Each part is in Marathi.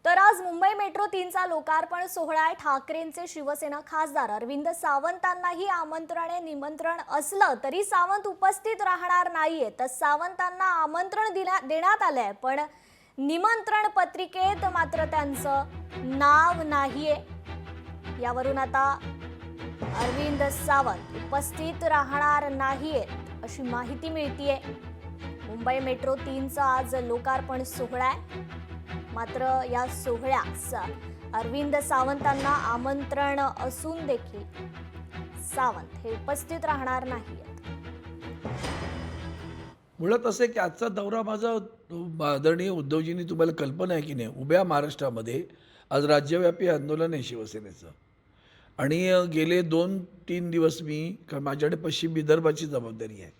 तर आज मुंबई मेट्रो 3चा लोकार्पण सोहळा आहे। ठाकरेंचे शिवसेना खासदार अरविंद सावंतांनाही निमंत्रण असलं तरी सावंत उपस्थित राहणार नाहीये। तर सावंतांना आमंत्रण देण्यात आलंय, पण निमंत्रण पत्रिकेत मात्र त्यांचं नाव नाहीये। यावरून आता अरविंद सावंत उपस्थित राहणार नाहीयेत अशी माहिती मिळतीये। मुंबई मेट्रो 3चा आज लोकार्पण सोहळा आहे, मात्र या सोहळ्यास अरविंद सावंतांना आमंत्रण असून देखील सावंत हे उपस्थित राहणार नाहीयेत। मुळात असं की आजचा दौरा माझा आदरणीय उद्धवजींनी, तुम्हाला कल्पना आहे की नाही, उभ्या महाराष्ट्रामध्ये आज राज्यव्यापी आंदोलन आहे शिवसेनेचं। आणि गेले 2-3 दिवस माझ्याकडे पश्चिम विदर्भाची जबाबदारी आहे।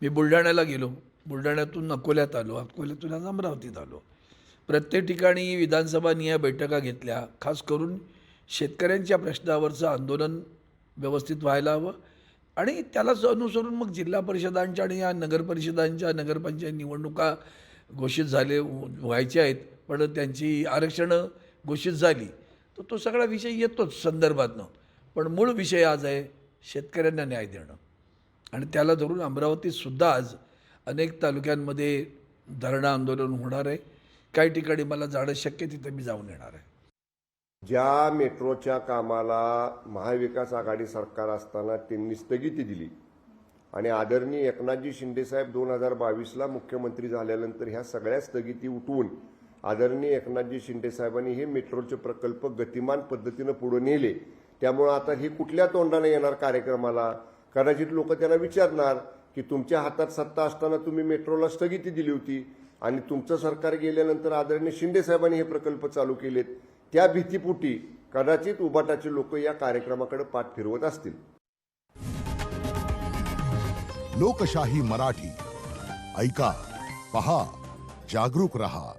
मी बुलढाण्याला गेलो, बुलढाण्यातून अकोल्यात आलो, अकोल्यातून आज अमरावतीत आलो। प्रत्येक ठिकाणी विधानसभा निहाय बैठका घेतल्या। खास करून शेतकऱ्यांच्या प्रश्नावरचं आंदोलन व्यवस्थित व्हायला हवं आणि त्यालाच अनुसरून मग जिल्हा परिषदांच्या आणि या नगरपरिषदांच्या नगरपंचायत निवडणुका घोषित व्हायच्या आहेत, पण त्यांची आरक्षणं घोषित झाली तर तो सगळा विषय येतोच संदर्भातनं। पण मूळ विषय आज आहे शेतकऱ्यांना न्याय देणं, आणि त्याला धरून अमरावतीतसुद्धा आज अनेक तालुक्यांमध्ये धरणं आंदोलन होणार आहे। काही ठिकाणी मला जाणं शक्य, तिथे मी जाऊन येणार आहे। ज्या मेट्रोच्या कामाला महाविकास आघाडी सरकार असताना त्यांनी स्थगिती दिली आणि आदरणीय एकनाथजी शिंदेसाहेब 2022ला मुख्यमंत्री झाल्यानंतर ह्या सगळ्या स्थगिती उठवून आदरणीय एकनाथजी शिंदेसाहेबांनी हे मेट्रोचे प्रकल्प गतिमान पद्धतीनं पुढे नेले। त्यामुळे आता हे कुठल्या तोंडाने येणार कार्यक्रमाला? कदाचित लोक त्यांना विचारणार की तुमच्या हातात सत्ता असताना तुम्ही मेट्रोला स्थगिती दिली होती आणि तुमचं सरकार गेल्यानंतर आदरणीय शिंदेसाहेबांनी हे प्रकल्प चालू केलेत। त्या भीतीपोटी कदाचित उबाटाचे लोक या कार्यक्रमाकडे पाठ फिरवत असतील। लोकशाही मराठी ऐका, पहा, जागरूक रहा।